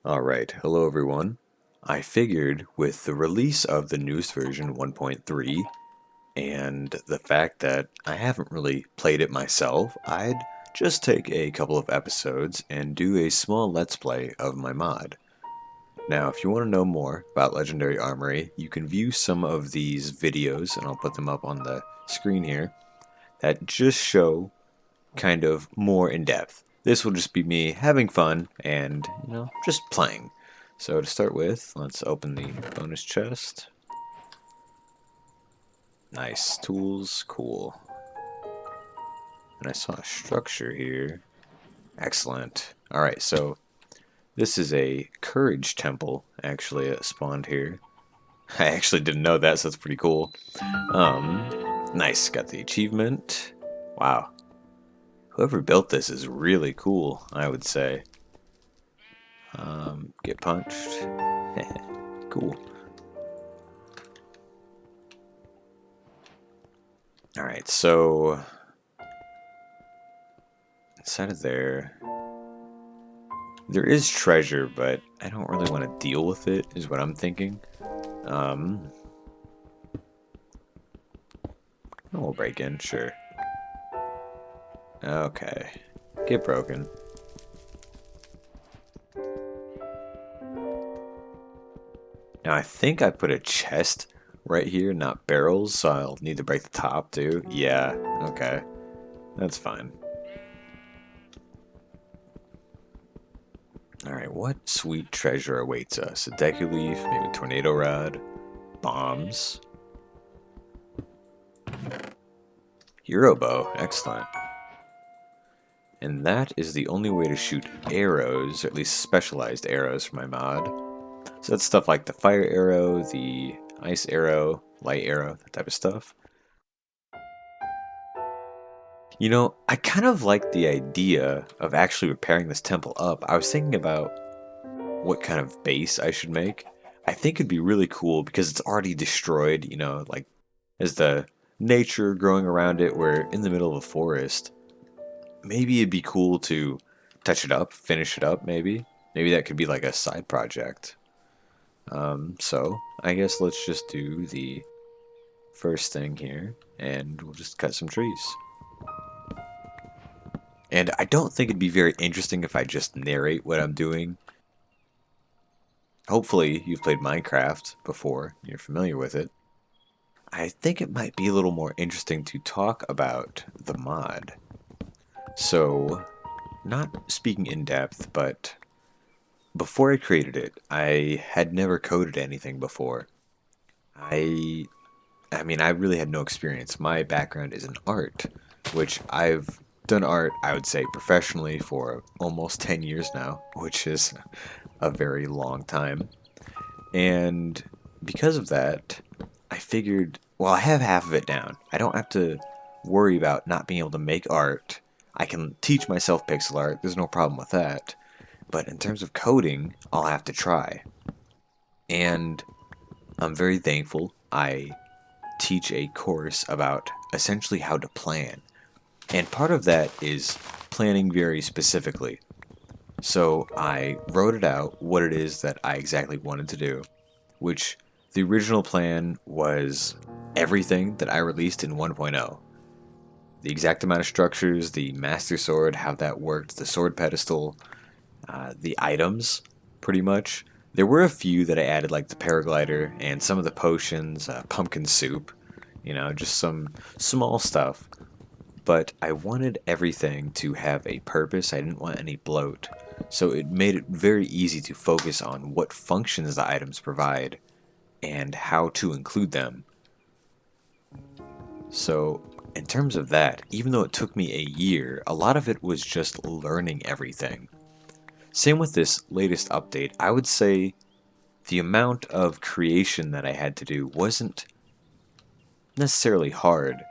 Alright, hello everyone. I figured with the release of the newest version 1.3 and the fact that I haven't really played it myself, I'd just take a couple of episodes and do a small let's play of my mod. Now, if you want to know more about Legendary Armory, you can view some of these videos, and I'll put them up on the screen here, that just show kind of more in depth. This will just be me having fun and, just playing. So to start with, let's open the bonus chest. Nice tools, cool. And I saw a structure here. Excellent. Alright, so this is a courage temple, actually, spawned here. I actually didn't know that, so that's pretty cool. Nice, got the achievement. Wow. Whoever built this is really cool, I would say. Get punched. Cool. Alright, so inside of there is treasure, but I don't really want to deal with it, is what I'm thinking. We'll break in, sure. Okay. Get broken. Now I think I put a chest right here, not barrels, so I'll need to break the top too. Yeah, okay. That's fine. Alright, what sweet treasure awaits us? A deku leaf, maybe a tornado rod, bombs. Hero bow, excellent. And that is the only way to shoot arrows, or at least specialized arrows for my mod. So that's stuff like the fire arrow, the ice arrow, light arrow, that type of stuff. You know, I kind of like the idea of actually repairing this temple up. I was thinking about what kind of base I should make. I think it'd be really cool because it's already destroyed, like as the nature growing around it, we're in the middle of a forest. Maybe it'd be cool to touch it up, finish it up, maybe. Maybe that could be like a side project. So I guess let's just do the first thing here, and we'll just cut some trees. And I don't think it'd be very interesting if I just narrate what I'm doing. Hopefully you've played Minecraft before, you're familiar with it. I think it might be a little more interesting to talk about the mod. So, not speaking in depth, but before I created it, I had never coded anything before. I really had no experience. My background is in art, which I've done art, I would say, professionally for almost 10 years now, which is a very long time. And because of that, I figured, well, I have half of it down. I don't have to worry about not being able to make art. I can teach myself pixel art, there's no problem with that. But in terms of coding, I'll have to try. And I'm very thankful I teach a course about essentially how to plan. And part of that is planning very specifically. So I wrote it out, what it is that I exactly wanted to do, which the original plan was everything that I released in 1.0. The exact amount of structures, the master sword, how that worked, the sword pedestal, the items, pretty much. There were a few that I added, like the paraglider and some of the potions, pumpkin soup, just some small stuff. But I wanted everything to have a purpose. I didn't want any bloat. So it made it very easy to focus on what functions the items provide and how to include them. So, in terms of that, even though it took me a year, a lot of it was just learning everything. Same with this latest update. I would say the amount of creation that I had to do wasn't necessarily hard.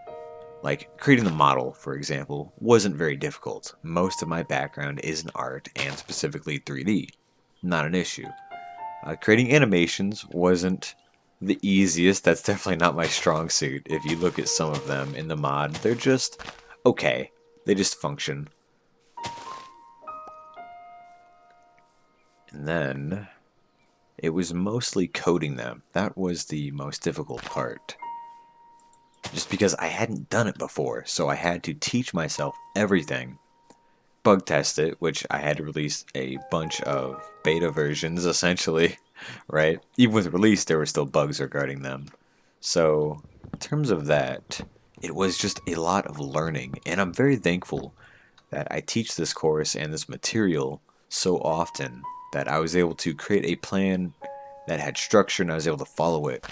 Like, creating the model, for example, wasn't very difficult. Most of my background is in art, and specifically 3D. Not an issue. Creating animations wasn't the easiest. That's definitely not my strong suit. If you look at some of them in the mod, they're just okay. They just function. And then it was mostly coding them. That was the most difficult part. Just because I hadn't done it before, so I had to teach myself everything. Bug test it, which I had to release a bunch of beta versions, essentially, right? Even with release, there were still bugs regarding them. So, in terms of that, it was just a lot of learning, and I'm very thankful that I teach this course and this material so often that I was able to create a plan that had structure and I was able to follow it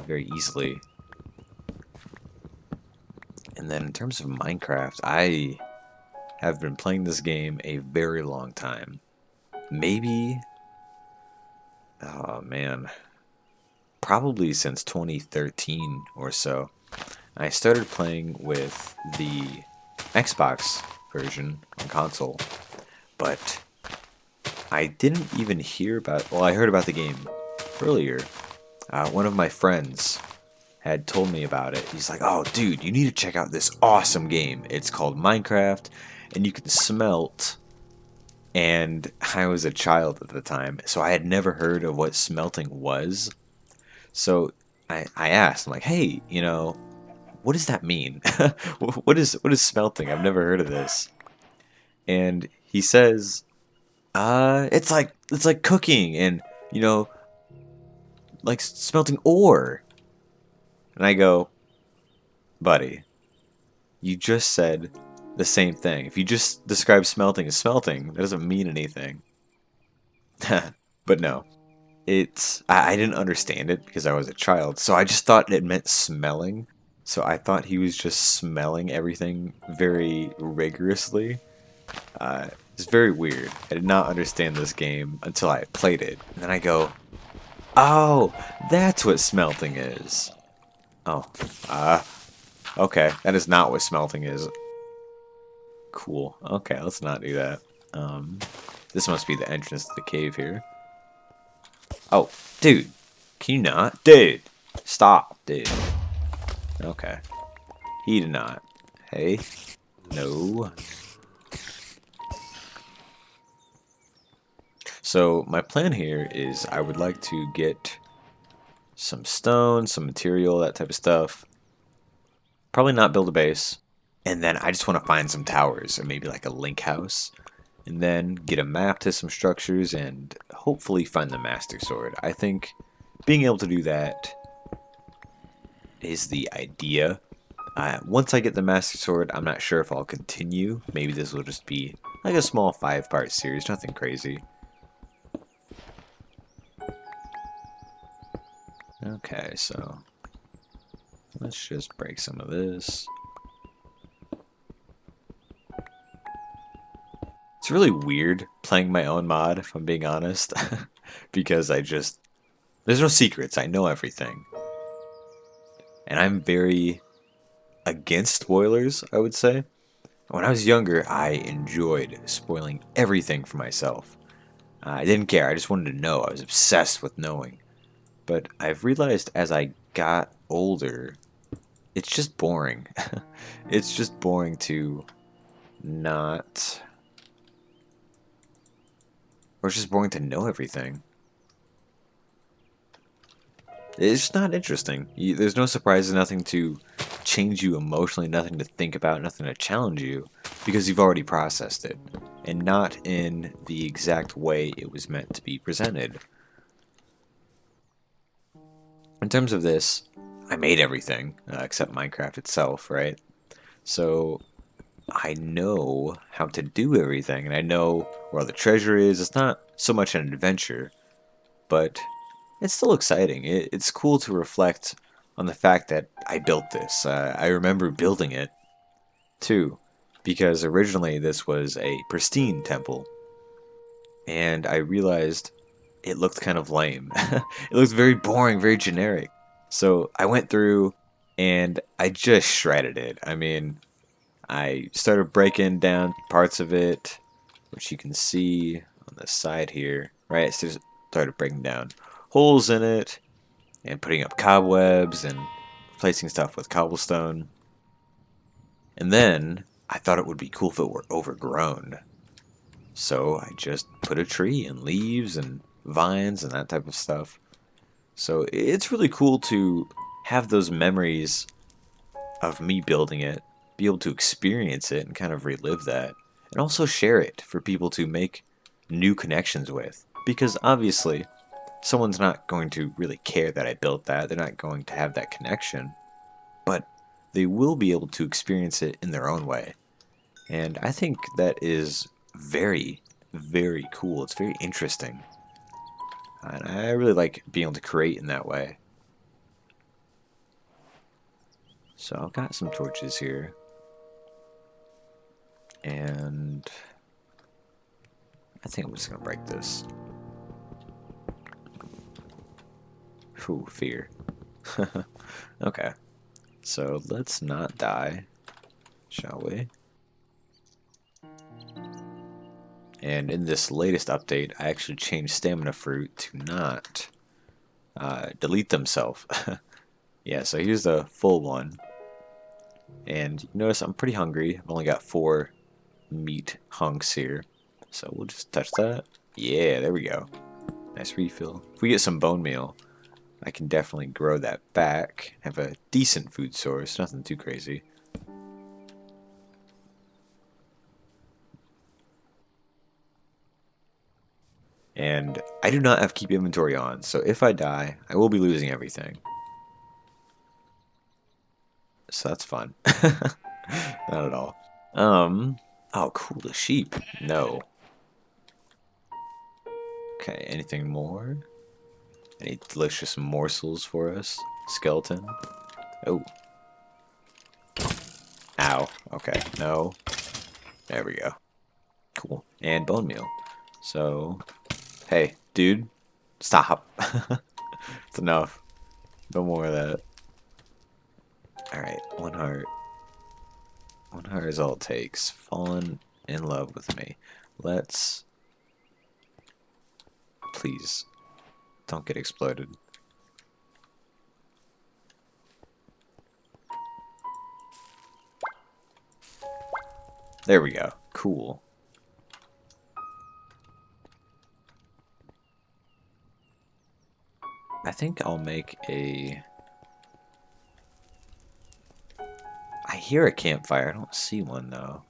very easily. And then in terms of Minecraft, I have been playing this game a very long time. Maybe, oh man, probably since 2013 or so. I started playing with the Xbox version on console, but I didn't even hear about. Well, I heard about the game earlier. One of my friends had told me about it. He's like, "Oh, dude, you need to check out this awesome game. It's called Minecraft, and you can smelt." And I was a child at the time, so I had never heard of what smelting was. So I asked, I'm like, "Hey, what does that mean? What is smelting? I've never heard of this." And he says, it's like cooking and you know like smelting ore." And I go, "Buddy, you just said the same thing. If you just describe smelting as smelting, that doesn't mean anything." But no, I didn't understand it because I was a child, so I just thought it meant smelling. So I thought he was just smelling everything very rigorously. It's very weird. I did not understand this game until I played it. And then I go, "Oh, that's what smelting is." Oh, okay. That is not what smelting is. Cool. Okay, let's not do that. Um, this must be the entrance to the cave here. Oh, dude. Can you not? Dude. Stop, dude. Okay. He did not. Hey. No. So, my plan here is I would like to get some stone, some material, that type of stuff. Probably not build a base. And then I just want to find some towers, or maybe like a link house. And then get a map to some structures and hopefully find the Master Sword. I think being able to do that is the idea. Once I get the Master Sword, I'm not sure if I'll continue. Maybe this will just be like a small 5-part series, nothing crazy. Okay, so let's just break some of this. It's really weird playing my own mod, if I'm being honest, because there's no secrets, I know everything. And I'm very against spoilers, I would say. When I was younger, I enjoyed spoiling everything for myself. I didn't care, I just wanted to know, I was obsessed with knowing. But I've realized as I got older, it's just boring. It's just boring to not... Or it's just boring to know everything. It's just not interesting. There's no surprises, nothing to change you emotionally, nothing to think about, nothing to challenge you, because you've already processed it, and not in the exact way it was meant to be presented. In terms of this, I made everything, except Minecraft itself, right? So I know how to do everything, and I know where all the treasure is. It's not so much an adventure, but it's still exciting. It's cool to reflect on the fact that I built this. I remember building it, too, because originally this was a pristine temple, and I realized it looked kind of lame. It looked very boring, very generic. So I went through and I just shredded it. I mean, I started breaking down parts of it, which you can see on the side here, right? So started breaking down holes in it and putting up cobwebs and replacing stuff with cobblestone. And then I thought it would be cool if it were overgrown. So I just put a tree and leaves and vines and that type of stuff. So it's really cool to have those memories of me building it, be able to experience it and kind of relive that, and also share it for people to make new connections with. Because obviously, someone's not going to really care that I built that, they're not going to have that connection, but they will be able to experience it in their own way. And I think that is very, very cool. It's very interesting. And I really like being able to create in that way. So I've got some torches here. And I think I'm just going to break this. Ooh, fear. Okay. So let's not die, shall we? And in this latest update, I actually changed stamina fruit to not delete themselves. Yeah, so here's the full one. And you notice I'm pretty hungry. I've only got 4 meat hunks here. So we'll just touch that. Yeah, there we go. Nice refill. If we get some bone meal, I can definitely grow that back. Have a decent food source, nothing too crazy. And I do not have keep inventory on, so if I die, I will be losing everything. So that's fun. Not at all. Oh cool, the sheep. No. Okay, anything more? Any delicious morsels for us? Skeleton? Oh. Ow. Okay, no. There we go. Cool. And bone meal. So, hey, dude, stop. It's enough. No more of that. Alright, 1 heart. 1 heart is all it takes. Fallen in love with me. Let's... Please, don't get exploded. There we go. Cool. I think I'll make a... I hear a campfire. I don't see one, though.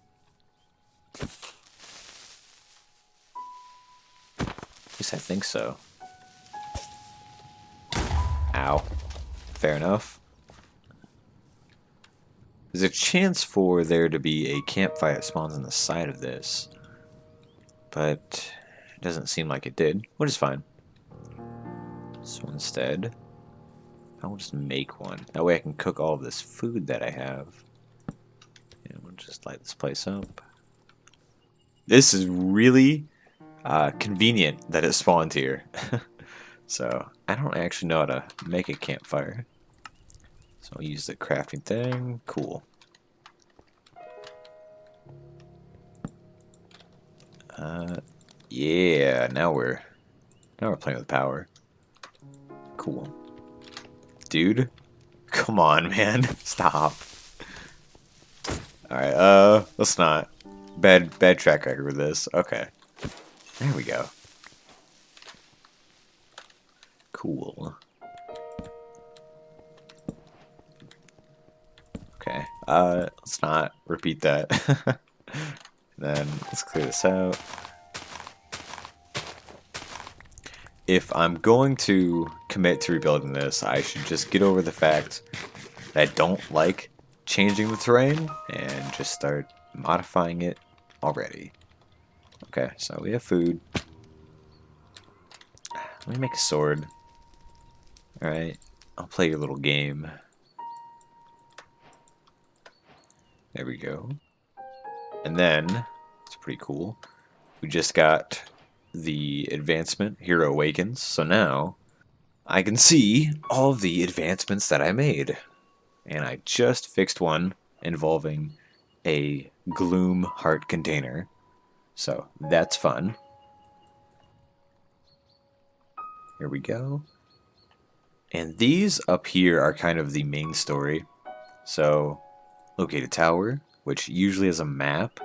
At least I think so. Ow. Fair enough. There's a chance for there to be a campfire that spawns on the side of this. But it doesn't seem like it did, which is fine. So instead, I'll just make one. That way I can cook all of this food that I have. And we'll just light this place up. This is really convenient that it spawned here. So I don't actually know how to make a campfire. So I'll use the crafting thing. Cool. Yeah, now we're playing with power. Cool. Dude, come on, man. Stop. Alright, let's not. Bad track record with this. Okay. There we go. Cool. Okay. Let's not repeat that. Then let's clear this out. If I'm going to commit to rebuilding this, I should just get over the fact that I don't like changing the terrain and just start modifying it already. Okay, so we have food. Let me make a sword. Alright, I'll play your little game. There we go. And then, it's pretty cool, we just got the advancement, Hero Awakens, so now I can see all of the advancements that I made. And I just fixed one involving a gloom heart container. So that's fun. Here we go. And these up here are kind of the main story. So, locate a tower, which usually has a map.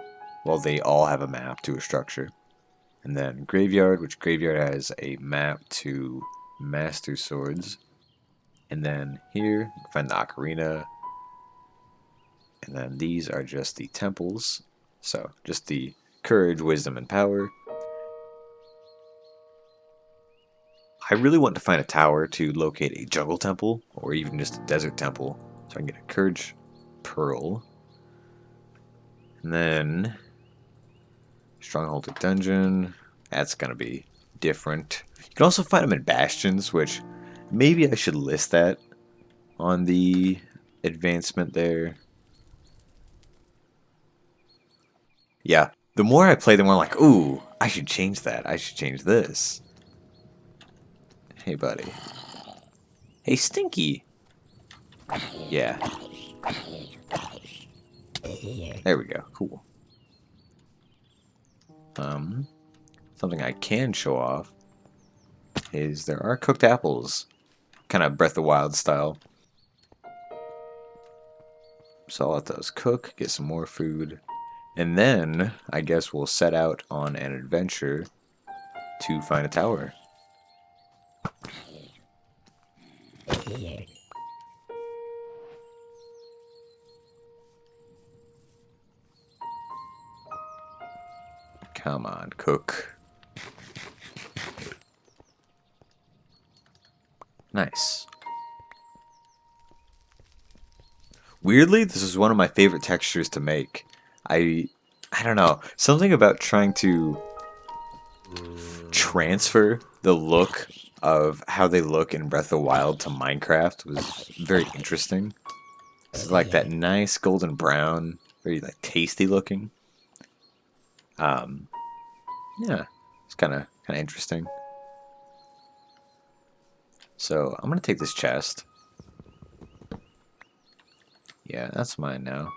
Well, they all have a map to a structure. And then Graveyard, which Graveyard has a map to Master Swords. And then here, you can find the Ocarina. And then these are just the temples. So, just the Courage, Wisdom, and Power. I really want to find a tower to locate a jungle temple, or even just a desert temple. So I can get a Courage Pearl. And then Stronghold to Dungeon. That's going to be different. You can also find them in Bastions, which maybe I should list that on the advancement there. Yeah, the more I play, the more I'm like, ooh, I should change that. I should change this. Hey, buddy. Hey, Stinky. Yeah. There we go. Cool. Something I can show off is there are cooked apples. Kind of Breath of the Wild style. So I'll let those cook, get some more food. And then, I guess we'll set out on an adventure to find a tower. Come on, cook. Nice. Weirdly, this is one of my favorite textures to make. I don't know. Something about trying to transfer the look of how they look in Breath of the Wild to Minecraft was very interesting. It's like that nice golden brown, very like tasty looking. Yeah, it's kind of interesting. So I'm gonna take this chest. Yeah, that's mine now.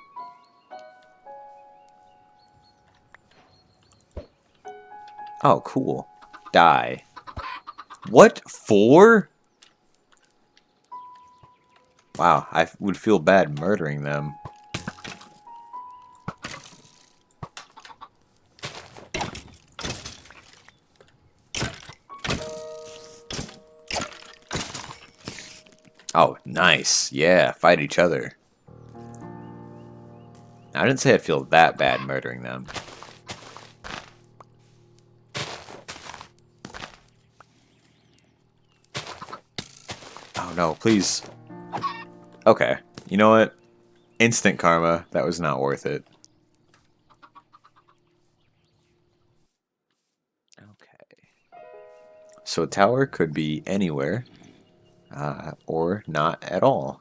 Oh, cool. Die. What? 4? Wow, I would feel bad murdering them. Oh, nice. Yeah, fight each other. I didn't say I feel that bad murdering them. Oh no, please. Okay, you know what? Instant karma. That was not worth it. Okay. So a tower could be anywhere, or not at all.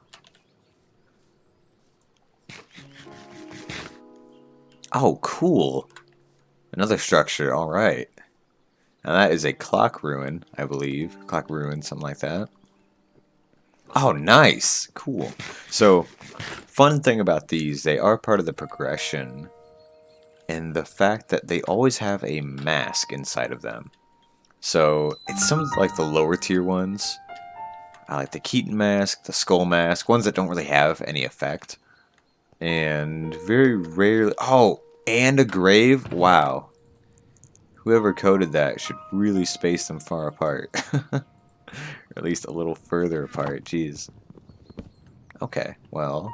Oh, cool. Another structure, alright. Now that is a clock ruin, I believe. Clock ruin, something like that. Oh, nice. Cool. So, fun thing about these, they are part of the progression. And the fact that they always have a mask inside of them. So, it's some of like the lower tier ones. Like the Keaton mask, the Skull mask, ones that don't really have any effect. And very rarely... Oh, and a grave? Wow. Whoever coded that should really space them far apart. Or at least a little further apart. Jeez. Okay, well...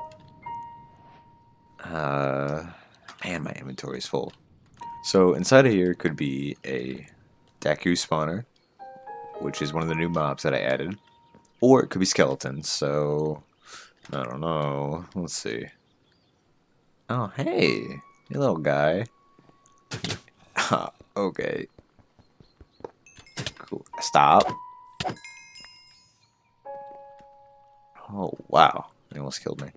man, my inventory is full. So inside of here could be a Daku spawner, which is one of the new mobs that I added. Or it could be skeletons, so... I don't know. Let's see. Oh, hey! Hey, little guy. Okay. Cool. Stop. Oh, wow. He almost killed me.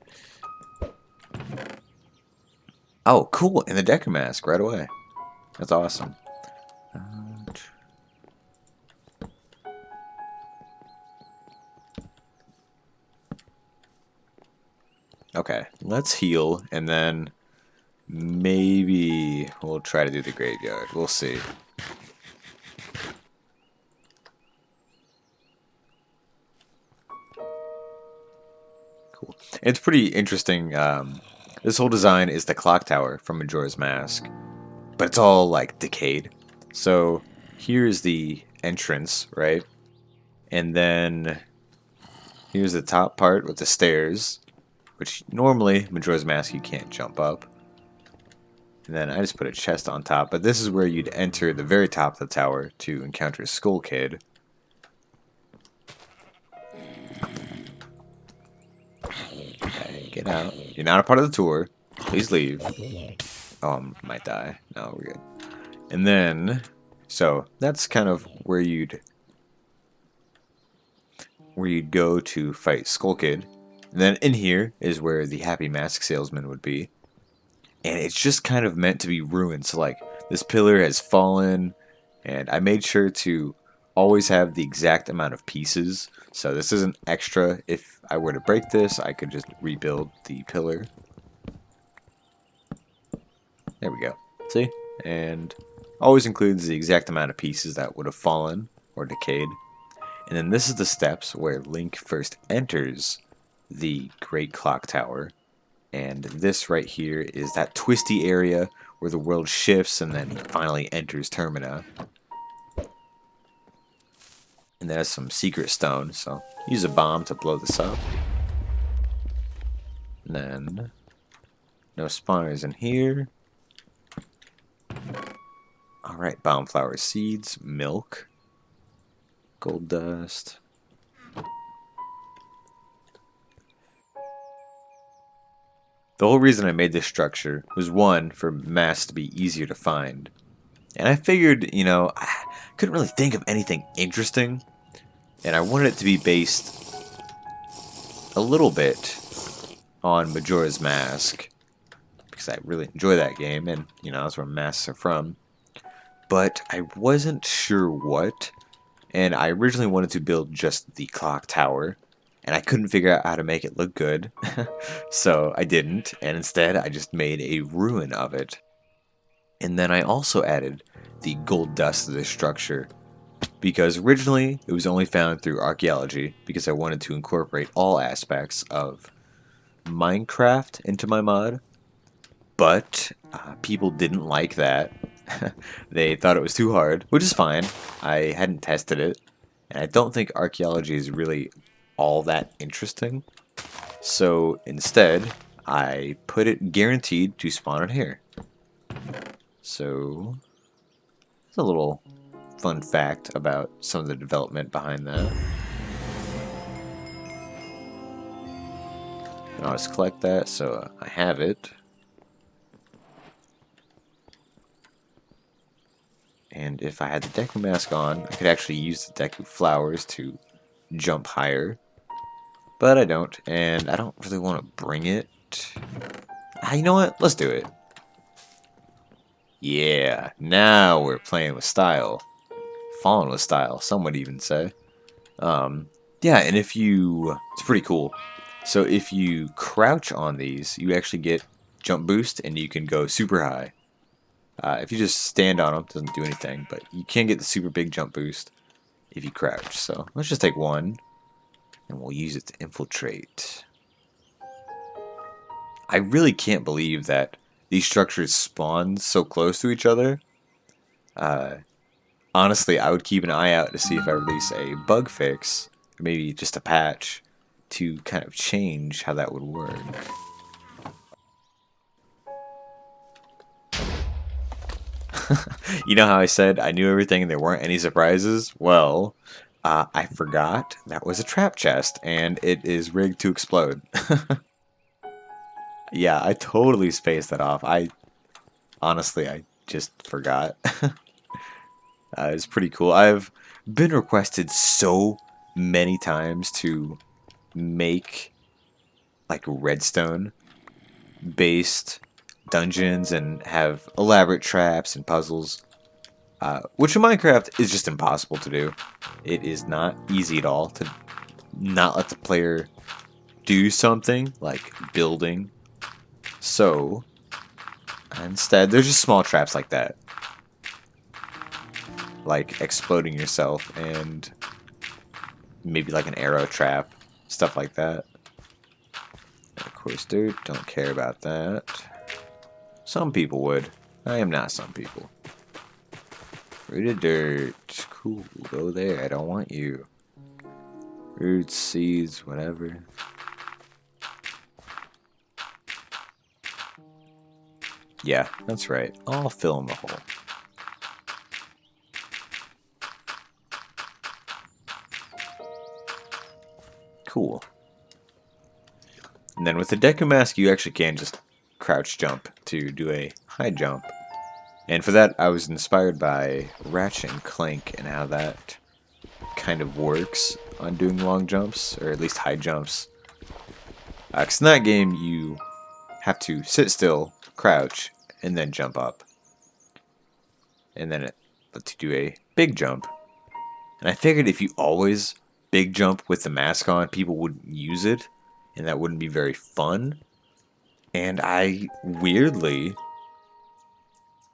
Oh, cool. And the Deku mask right away. That's awesome. Okay, let's heal, and then maybe we'll try to do the graveyard. We'll see. Cool. It's pretty interesting. This whole design is the clock tower from Majora's Mask, but it's all like decayed. So here's the entrance, right? And then here's the top part with the stairs, which normally Majora's Mask you can't jump up. And then I just put a chest on top, but this is where you'd enter the very top of the tower to encounter Skull Kid. Okay, get out. You're not a part of the tour. Please leave. Oh, I might die. No, we're good. And then, so that's kind of where you'd go to fight Skull Kid. And then in here is where the Happy Mask Salesman would be. And it's just kind of meant to be ruined. So like this pillar has fallen, and I made sure to always have the exact amount of pieces. So this isn't extra. If I were to break this, I could just rebuild the pillar. There we go. See? And always includes the exact amount of pieces that would have fallen or decayed. And then this is the steps where Link first enters the Great Clock Tower. And this right here is that twisty area where the world shifts and then finally enters Termina. And there's some secret stone, so use a bomb to blow this up. And then no spawners in here. Alright, bomb flower seeds, milk, gold dust. The whole reason I made this structure was one, for masks to be easier to find. And I figured, I couldn't really think of anything interesting. And I wanted it to be based a little bit on Majora's Mask. Because I really enjoy that game, and, that's where masks are from. But I wasn't sure what. And I originally wanted to build just the clock tower. And I couldn't figure out how to make it look good. So I didn't, and instead I just made a ruin of it. And then I also added the gold dust to this structure, because originally it was only found through archaeology, because I wanted to incorporate all aspects of Minecraft into my mod. But people didn't like that. They thought it was too hard, which is fine. I hadn't tested it, and I don't think archaeology is really all that interesting. So instead, I put it guaranteed to spawn in here. So, it's a little fun fact about some of the development behind that. I always collect that, so I have it. And if I had the Deku mask on, I could actually use the Deku flowers to jump higher. But I don't, and I don't really want to bring it. You know what? Let's do it. Yeah, now we're playing with style. Falling with style, some would even say. Yeah, and it's pretty cool. So if you crouch on these, you actually get jump boost, and you can go super high. If you just stand on them, it doesn't do anything, but you can get the super big jump boost if you crouch. So let's just take one, and we'll use it to infiltrate. I really can't believe that these structures spawn so close to each other. Honestly, I would keep an eye out to see if I release a bug fix, or maybe just a patch, to kind of change how that would work. You know how I said I knew everything and there weren't any surprises? Well, I forgot that was a trap chest, and it is rigged to explode. Yeah, I totally spaced that off. Honestly, I just forgot. It's pretty cool. I've been requested so many times to make like redstone based dungeons and have elaborate traps and puzzles, which in Minecraft is just impossible to do. It is not easy at all to not let the player do something like building. So instead, there's just small traps like that, like exploding yourself, and maybe like an arrow trap, stuff like that. And of course, dude, don't care about that. Some people would. I am not some people. Rooted dirt. Cool. Go there. I don't want you. Roots, seeds, whatever. Yeah, that's right. I'll fill in the hole. Cool. And then with the Deku Mask, you actually can just crouch jump to do a high jump. And for that, I was inspired by Ratchet and Clank and how that kind of works on doing long jumps, or at least high jumps. Because in that game, you have to sit still, crouch, and then jump up. And then it lets you do a big jump. And I figured if you always big jump with the mask on, people wouldn't use it, and that wouldn't be very fun. And I weirdly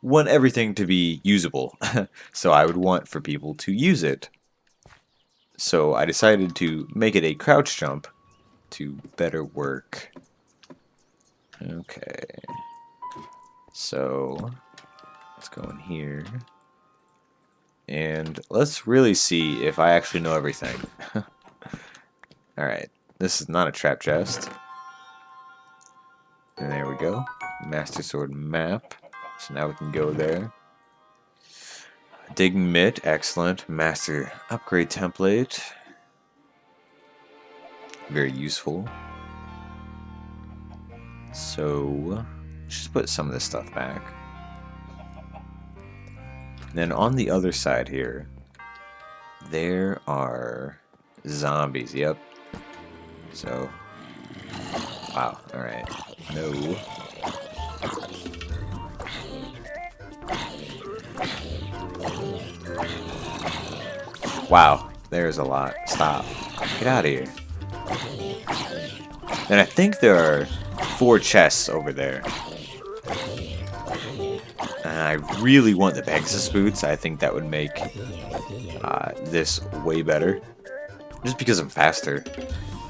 want everything to be usable, so I would want for people to use it. So I decided to make it a crouch jump to better work. Okay. So let's go in here. And let's really see if I actually know everything. Alright, this is not a trap chest. And there we go. Master Sword map. So now we can go there. Dig Mitt, excellent. Master upgrade template. Very useful. So, let's just put some of this stuff back. Then on the other side here, there are zombies, yep. So, wow, alright. No. Wow, there's a lot. Stop. Get out of here. And I think there are 4 chests over there. And I really want the Pegasus boots. I think that would make this way better. Just because I'm faster.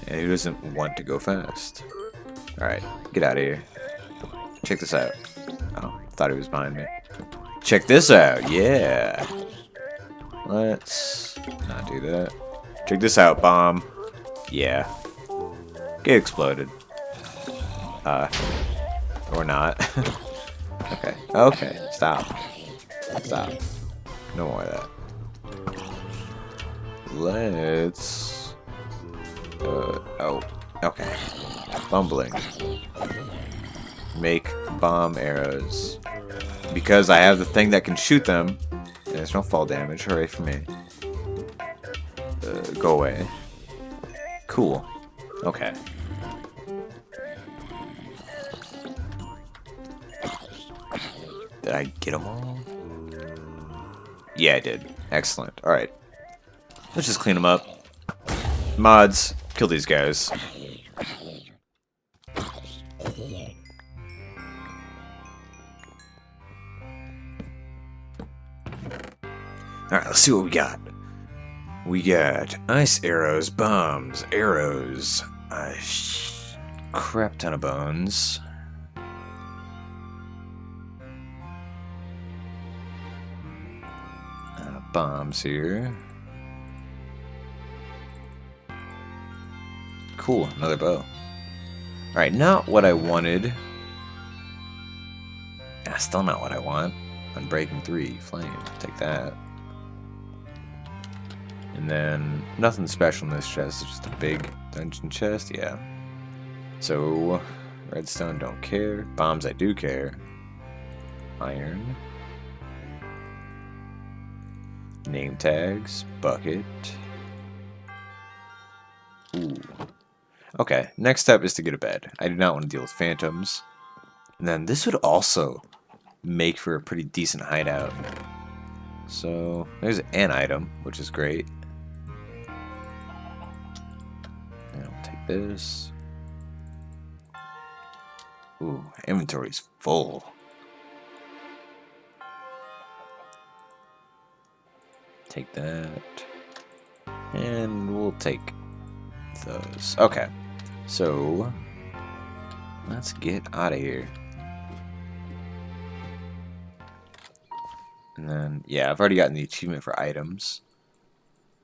And who doesn't want to go fast? Alright, get out of here. Check this out. Oh, thought he was behind me. Check this out, yeah. Let's not do that. Check this out, bomb. Yeah. Get exploded. Or not. Okay. Okay. Stop. Stop. No more of that. Let's... oh. Okay. Bumbling. Make bomb arrows. Because I have the thing that can shoot them. And there's no fall damage. Hooray for me. Go away. Cool. Okay. Did I get them all? Yeah, I did. Excellent. Alright. Let's just clean them up. Mods, kill these guys. Alright, let's see what we got. We got ice arrows, bombs, arrows, a crap ton of bones. Bombs here. Cool, another bow. Alright, not what I wanted. Still not what I want. Unbreaking 3, flame, take that. And then, nothing special in this chest, it's just a big dungeon chest, yeah. So, redstone, don't care. Bombs, I do care. Iron. Name tags, bucket. Ooh. Okay, next step is to get a bed. I do not want to deal with phantoms. And then this would also make for a pretty decent hideout. So, there's an item, which is great. And I'll take this. Ooh, inventory's full. Take that. And we'll take those. Okay. So, let's get out of here. And then, yeah, I've already gotten the achievement for items.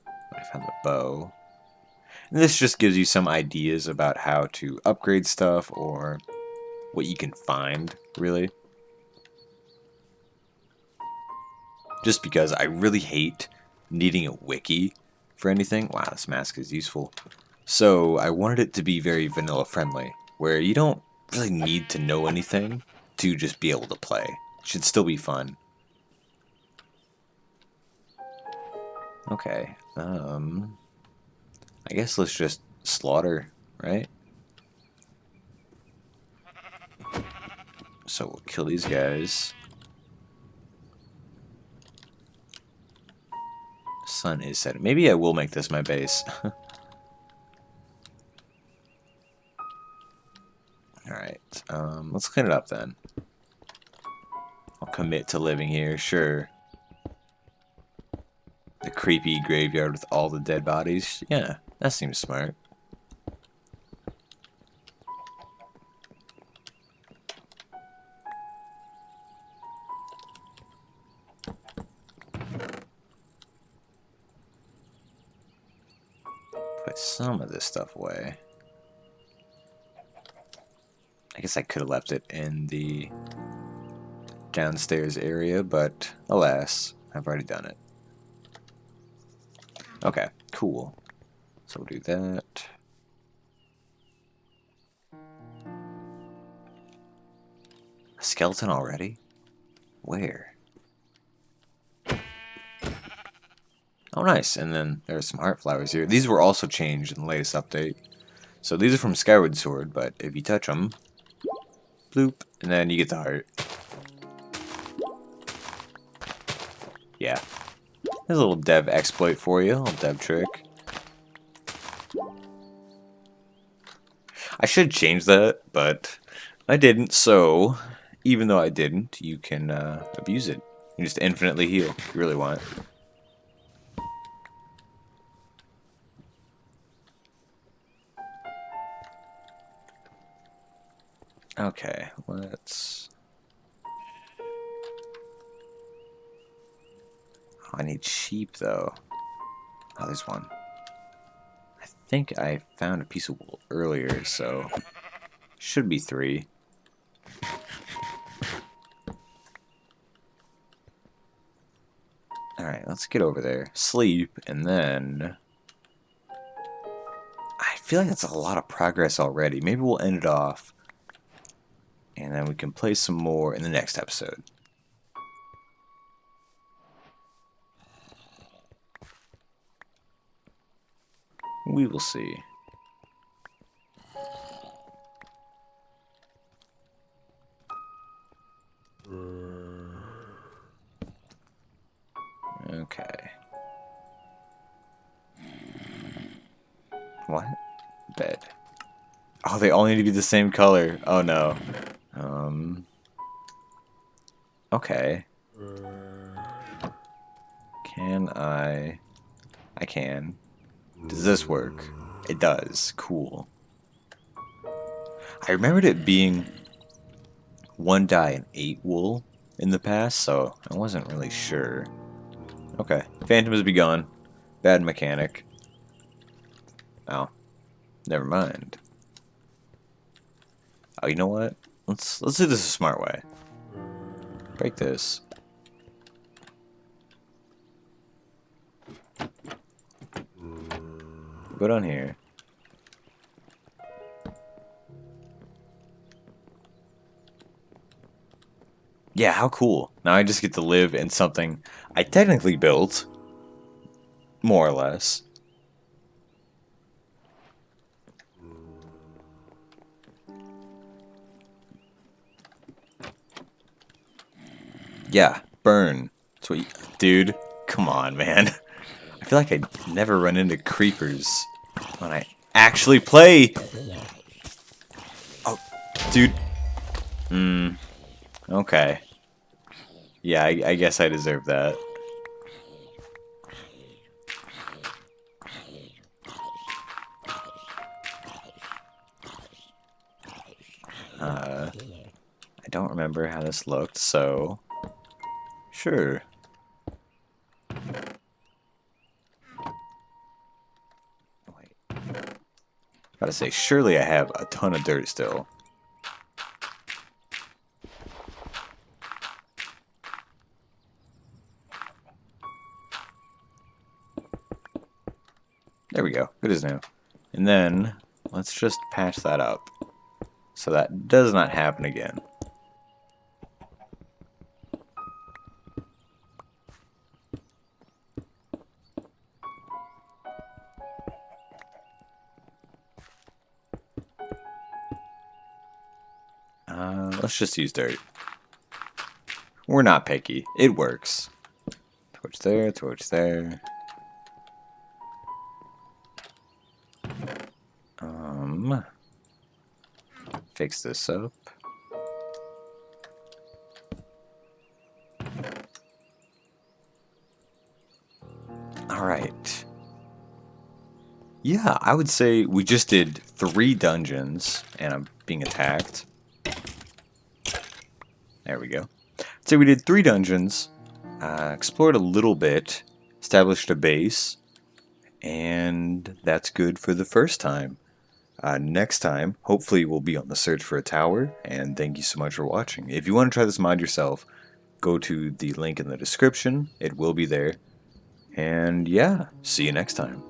I found the bow. And this just gives you some ideas about how to upgrade stuff or what you can find, really. Just because I really hate needing a wiki for anything. Wow, this mask is useful. So I wanted it to be very vanilla friendly, where you don't really need to know anything to just be able to play. It should still be fun. Okay, I guess let's just slaughter, right? So we'll kill these guys. Sun is setting. Maybe I will make this my base. Alright, let's clean it up then. I'll commit to living here, sure. The creepy graveyard with all the dead bodies. Yeah, that seems smart. Put some of this stuff away. I guess I could have left it in the downstairs area, but alas, I've already done it. Okay, cool. So we'll do that. A skeleton already? Where? Oh, nice. And then there's some heart flowers here. These were also changed in the latest update. So these are from Skyward Sword, but if you touch them, bloop, and then you get the heart. Yeah. There's a little dev exploit for you, a little dev trick. I should change that, but I didn't, so even though I didn't, you can abuse it. You just infinitely heal if you really want. Okay, let's... Oh, I need sheep, though. Oh, there's one. I think I found a piece of wool earlier, so... Should be 3. Alright, let's get over there. Sleep, and then... I feel like that's a lot of progress already. Maybe we'll end it off. And then we can play some more in the next episode. We will see. Okay. What? Bed. Oh, they all need to be the same color. Oh no. Okay. Can I... I can. Does this work? It does. Cool. I remembered it being 1 dye and 8 wool in the past, so I wasn't really sure. Okay. Phantoms be gone. Bad mechanic. Oh. Never mind. Oh, you know what? Let's do this a smart way. Break this. Go down here. Yeah, how cool. Now I just get to live in something I technically built. More or less. Yeah, burn. That's what you... Dude, come on, man. I feel like I never run into creepers when I actually play. Oh, dude. Okay. Yeah, I guess I deserve that. I don't remember how this looked, so... Sure. Gotta say, surely I have a ton of dirt still. There we go. Good as new. And then, let's just patch that up. So that does not happen again. Let's just use dirt. We're not picky. It works. Torch there, torch there. Fix this up. Alright. Yeah, I would say we just did 3 dungeons, and I'm being attacked. There we go. So we did 3 dungeons, explored a little bit, established a base, and that's good for the first time. Next time, hopefully we'll be on the search for a tower, and thank you so much for watching. If you want to try this mod yourself, go to the link in the description. It will be there. And yeah, see you next time.